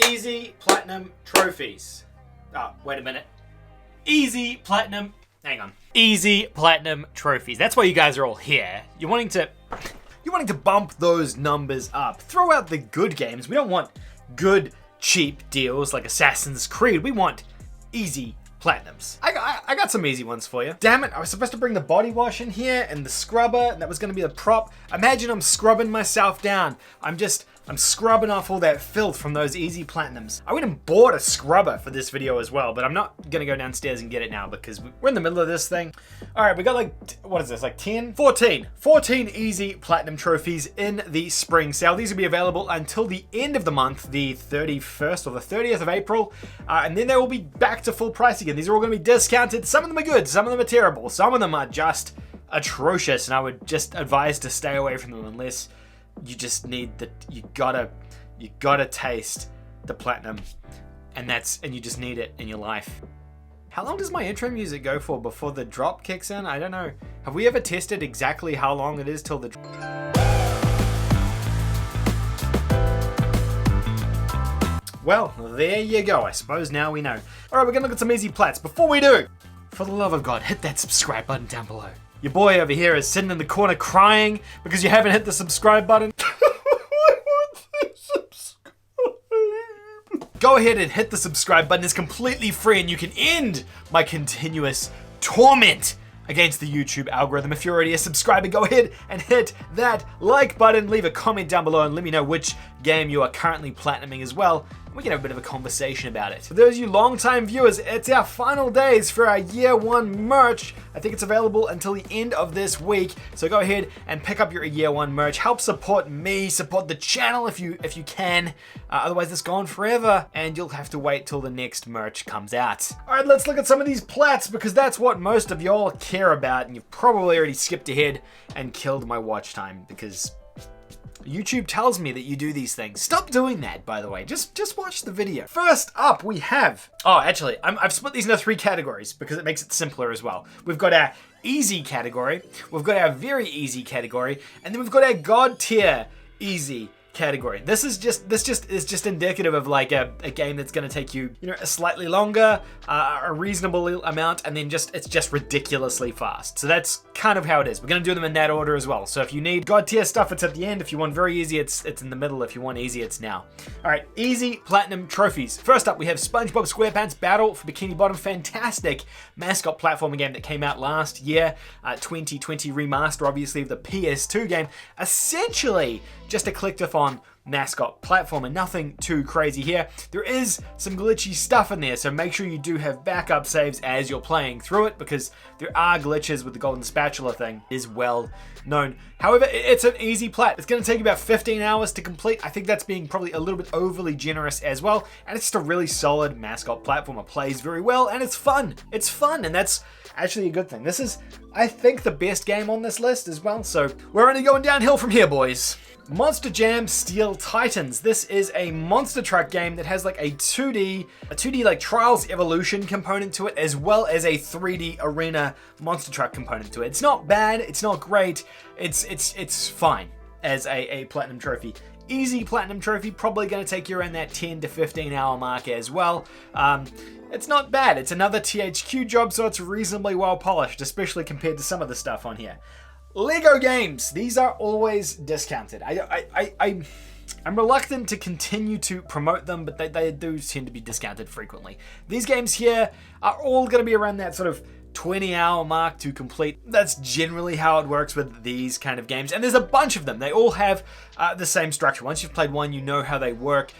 Easy Platinum Trophies. Oh, wait a minute. Easy Platinum... Hang on. Easy Platinum Trophies. That's why you guys are all here. You're wanting to bump those numbers up. Throw out the good games. We don't want good, cheap deals like Assassin's Creed. We want easy platinums. I got some easy ones for you. Damn it, I was supposed to bring the body wash in here and the scrubber, and that was going to be the prop. Imagine I'm scrubbing myself down. I'm scrubbing off all that filth from those easy platinums. I went and bought a scrubber for this video as well, but I'm not gonna go downstairs and get it now because we're in the middle of this thing. All right, we got like, what is this, like 10? 14 easy platinum trophies in the spring sale. These will be available until the end of the month, the 31st or the 30th of April, and then they will be back to full price again. These are all gonna be discounted. Some of them are good, some of them are terrible, some of them are just atrocious, and I would just advise to stay away from them unless you just need you gotta taste the platinum, and you just need it in your life. How long does my intro music go for before the drop kicks in? I don't know. Have we ever tested exactly how long it is till the Well, there you go. I suppose now we know. Alright, we're gonna look at some easy plats. Before we do, for the love of God, hit that subscribe button down below. Your boy over here is sitting in the corner crying because you haven't hit the subscribe button. Go ahead and hit the subscribe button. It's completely free and you can end my continuous torment against the YouTube algorithm. If you're already a subscriber, go ahead and hit that like button. Leave a comment down below and let me know which game you are currently platinuming as well. We can have a bit of a conversation about it. For those of you long-time viewers, it's our final days for our year one merch. I think it's available until the end of this week. So go ahead and pick up your year one merch. Help support me, support the channel if you can. Otherwise it's gone forever and you'll have to wait till the next merch comes out. All right, let's look at some of these plats because that's what most of y'all care about, and you've probably already skipped ahead and killed my watch time because YouTube tells me that you do these things. Stop doing that, by the way. Just watch the video. First up, we have... Oh, actually, I've split these into 3 categories because it makes it simpler as well. We've got our easy category, we've got our very easy category, and then we've got our God tier easy category. This is just indicative of like a game that's going to take you, a slightly longer, a reasonable amount, and then it's just ridiculously fast. So that's kind of how it is. We're going to do them in that order as well. So if you need God tier stuff, it's at the end. If you want very easy, it's in the middle. If you want easy, it's now. All right, easy platinum trophies. First up, we have SpongeBob SquarePants Battle for Bikini Bottom. Fantastic mascot platforming game that came out last year, 2020 remaster, obviously, of the PS2 game. Essentially, just a click-to-thon mascot platform and nothing too crazy here. There is some glitchy stuff in there, so make sure you do have backup saves as you're playing through it because there are glitches with the golden spatula thing, is well known. However, it's an easy plat. It's going to take about 15 hours to complete. I think that's being probably a little bit overly generous as well, and it's just a really solid mascot platform. It plays very well and it's fun. It's fun, and that's actually a good thing. This is, I think, the best game on this list as well, so we're only going downhill from here, boys. Monster Jam Steel Titans. This is a monster truck game that has like a 2D like Trials Evolution component to it, as well as a 3D arena monster truck component to it. It's not bad, it's not great, it's fine as a platinum trophy. Easy platinum trophy, probably going to take you around that 10 to 15 hour mark as well. It's not bad. It's another THQ job, so it's reasonably well polished, especially compared to some of the stuff on here. Lego games. These are always discounted. I'm reluctant to continue to promote them, but they do tend to be discounted frequently. These games here are all going to be around that sort of 20-hour mark to complete. That's generally how it works with these kind of games, and there's a bunch of them. They all have the same structure. Once you've played one, you know how they work.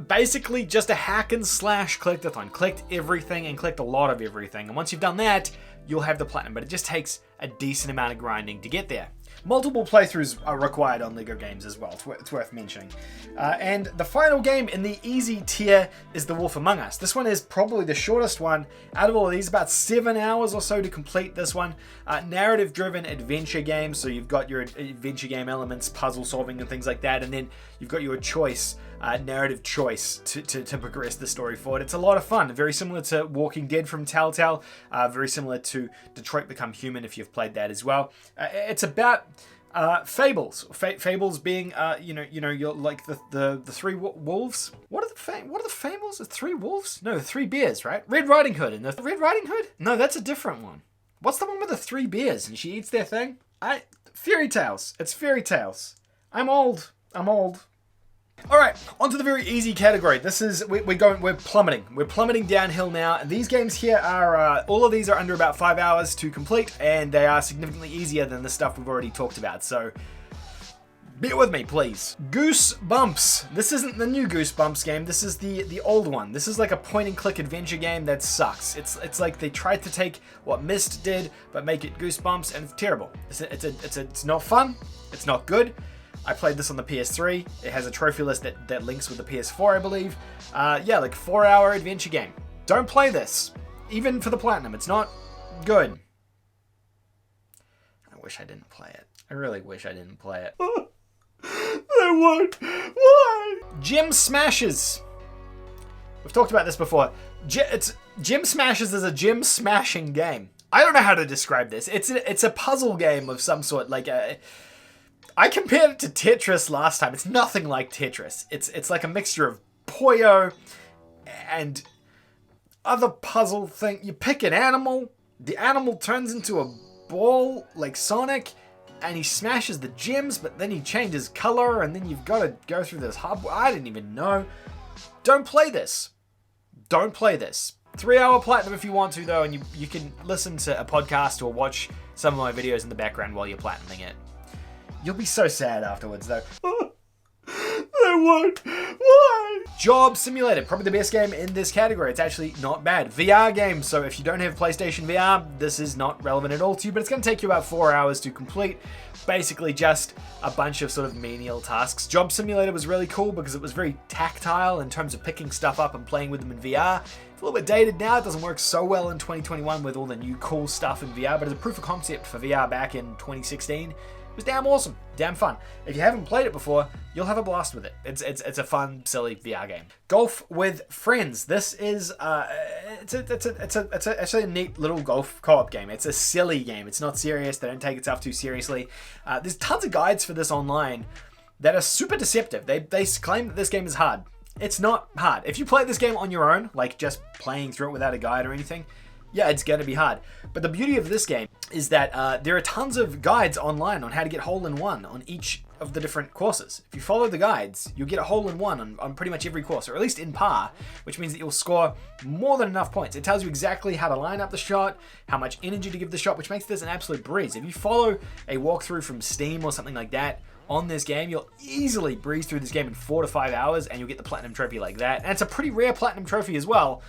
Basically just a hack and slash click-a-thon. Collect everything and collect a lot of everything, and once you've done that, you'll have the platinum, but it just takes a decent amount of grinding to get there. Multiple playthroughs are required on Lego games as well, it's worth mentioning. And the final game in the easy tier is The Wolf Among Us. This one is probably the shortest one out of all of these, about 7 hours or so to complete this one. Narrative-driven adventure game, so you've got your adventure game elements, puzzle solving and things like that, and then you've got your choice, narrative choice to progress the story forward. It's a lot of fun, very similar to Walking Dead from Telltale, very similar to Detroit Become Human if you've played that as well. It's about Fables. Fables being, you're like the three wolves. What are the Fables? The three wolves? No, the three bears, right? Red Riding Hood. And the Red Riding Hood? No, that's a different one. What's the one with the three bears and she eats their thing? Fairy Tales. It's Fairy Tales. I'm old. All right, onto the very easy category. This is we're plummeting. We're plummeting downhill now. And these games here are all of these are under about 5 hours to complete, and they are significantly easier than the stuff we've already talked about. So bear with me, please. Goosebumps. This isn't the new Goosebumps game. This is the old one. This is like a point-and-click adventure game that sucks. It's like they tried to take what Myst did, but make it Goosebumps, and it's terrible. It's not fun. It's not good. I played this on the PS3. It has a trophy list that links with the PS4, I believe. Yeah, like 4-hour adventure game. Don't play this. Even for the platinum, it's not good. I wish I didn't play it. I really wish I didn't play it. I won't. Why? Gem Smashes. We've talked about this before. Gem Smashes is a gem smashing game. I don't know how to describe this. It's a puzzle game of some sort. I compared it to Tetris last time. It's nothing like Tetris. It's like a mixture of Puyo and other puzzle thing. You pick an animal, the animal turns into a ball like Sonic, and he smashes the gems, but then he changes color, and then you've got to go through this hub. I didn't even know. Don't play this. Don't play this. 3-hour platinum if you want to, though, and you can listen to a podcast or watch some of my videos in the background while you're platinuming it. You'll be so sad afterwards, though. I won't. Why? Job Simulator, probably the best game in this category. It's actually not bad. VR game, so if you don't have PlayStation VR, this is not relevant at all to you, but it's going to take you about 4 hours to complete. Basically just a bunch of sort of menial tasks. Job Simulator was really cool because it was very tactile in terms of picking stuff up and playing with them in VR. It's a little bit dated now. It doesn't work so well in 2021 with all the new cool stuff in VR, but as a proof of concept for VR back in 2016, it was damn awesome, damn fun. If you haven't played it before, you'll have a blast with it. It's a fun, silly VR game. Golf with Friends. This is it's actually a neat little golf co-op game. It's a silly game. It's not serious. They don't take itself too seriously. There's tons of guides for this online that are super deceptive. They claim that this game is hard. It's not hard. If you play this game on your own, like just playing through it without a guide or anything, yeah, it's going to be hard. But the beauty of this game is that there are tons of guides online on how to get hole-in-one on each of the different courses. If you follow the guides, you'll get a hole-in-one on pretty much every course, or at least in par, which means that you'll score more than enough points. It tells you exactly how to line up the shot, how much energy to give the shot, which makes this an absolute breeze. If you follow a walkthrough from Steam or something like that on this game, you'll easily breeze through this game in 4 to 5 hours, and you'll get the platinum trophy like that. And it's a pretty rare platinum trophy as well,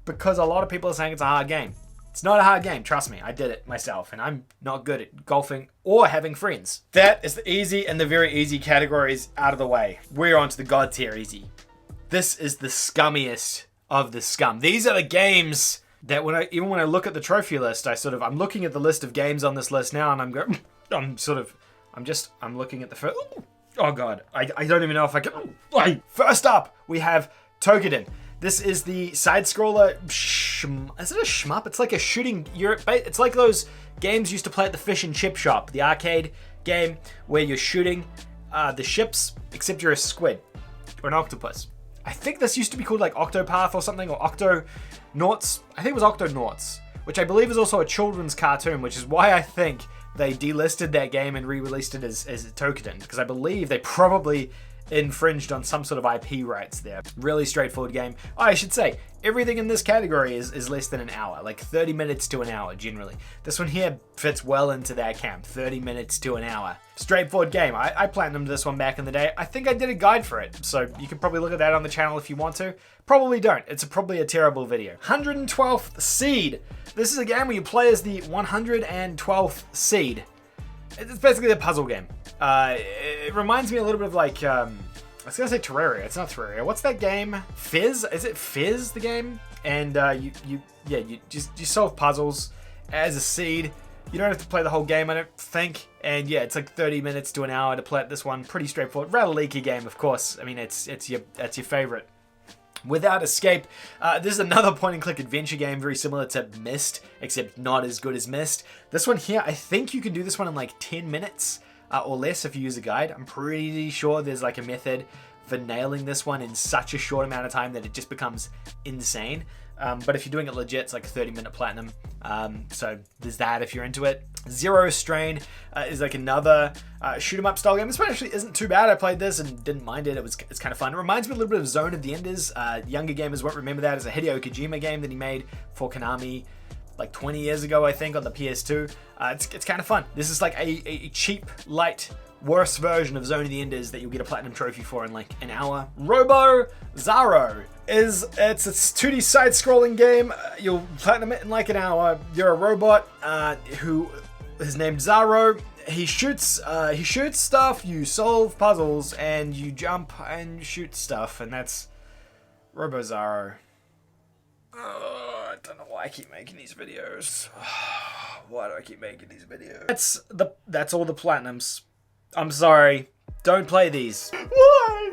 because a lot of people are saying it's a hard game. It's not a hard game, trust me. I did it myself, and I'm not good at golfing or having friends. That is the easy and the very easy categories out of the way. We're on to the God tier easy. This is the scummiest of the scum. These are the games that even when I look at the trophy list, I'm looking at the list of games on this list now, and I'm looking at the first. Oh God, I don't even know if I can. First up, we have Toukiden. This is the side-scroller. Is it a shmup? It's like a shooting. It's like those games you used to play at the fish and chip shop, the arcade game where you're shooting the ships, except you're a squid or an octopus. I think this used to be called like Octopath or something, or Octonauts. I think it was Octonauts, which I believe is also a children's cartoon, which is why I think they delisted that game and re-released it as Toukiden, because I believe they probably infringed on some sort of IP rights there. Really straightforward game. Oh, I should say, everything in this category is less than an hour, like 30 minutes to an hour generally. This one here fits well into that camp, 30 minutes to an hour. Straightforward game. I platinumed this one back in the day. I think I did a guide for it, so you can probably look at that on the channel if you want to. Probably don't. It's probably a terrible video. 112th Seed. This is a game where you play as the 112th Seed. It's basically a puzzle game. It reminds me a little bit of like, I was gonna say Terraria. It's not Terraria. What's that game? Fizz? Is it Fizz, the game? And you solve puzzles as a seed. You don't have to play the whole game, I don't think. And yeah, it's like 30 minutes to an hour to play at this one. Pretty straightforward. Rather leaky game, of course. I mean, that's your favorite. Without Escape, this is another point-and-click adventure game very similar to Myst, except not as good as Myst. This one here, I think you can do this one in like 10 minutes. or less if you use a guide. I'm pretty sure there's like a method for nailing this one in such a short amount of time that it just becomes insane. But if you're doing it legit, it's like a 30-minute platinum. So there's that if you're into it. Zero Strain is like another shoot 'em up style game. This one actually isn't too bad. I played this and didn't mind it. It's kind of fun. It reminds me a little bit of Zone of the Enders. Younger gamers won't remember that as a Hideo Kojima game that he made for Konami like 20 years ago, I think, on the PS2. It's kind of fun. This is like a cheap, light, worse version of Zone of the Enders that you'll get a platinum trophy for in like an hour. Robo Zaro it's a 2D side-scrolling game. You'll platinum it in like an hour. You're a robot who is named Zaro. He shoots stuff. You solve puzzles and you jump and shoot stuff, and that's Robo Zaro. I don't know why I keep making these videos. Why do I keep making these videos? That's all the platinums. I'm sorry. Don't play these. Why?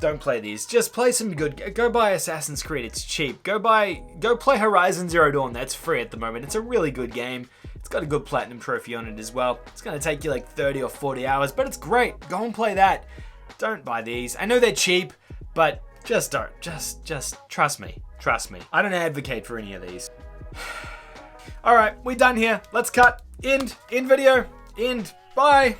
Don't play these. Just play some good. Go buy Assassin's Creed. It's cheap. Go play Horizon Zero Dawn. That's free at the moment. It's a really good game. It's got a good platinum trophy on it as well. It's gonna take you like 30 or 40 hours, but it's great. Go and play that. Don't buy these. I know they're cheap, but just don't. Just trust me. Trust me. I don't advocate for any of these. All right, we're done here. Let's cut. End video. End. Bye.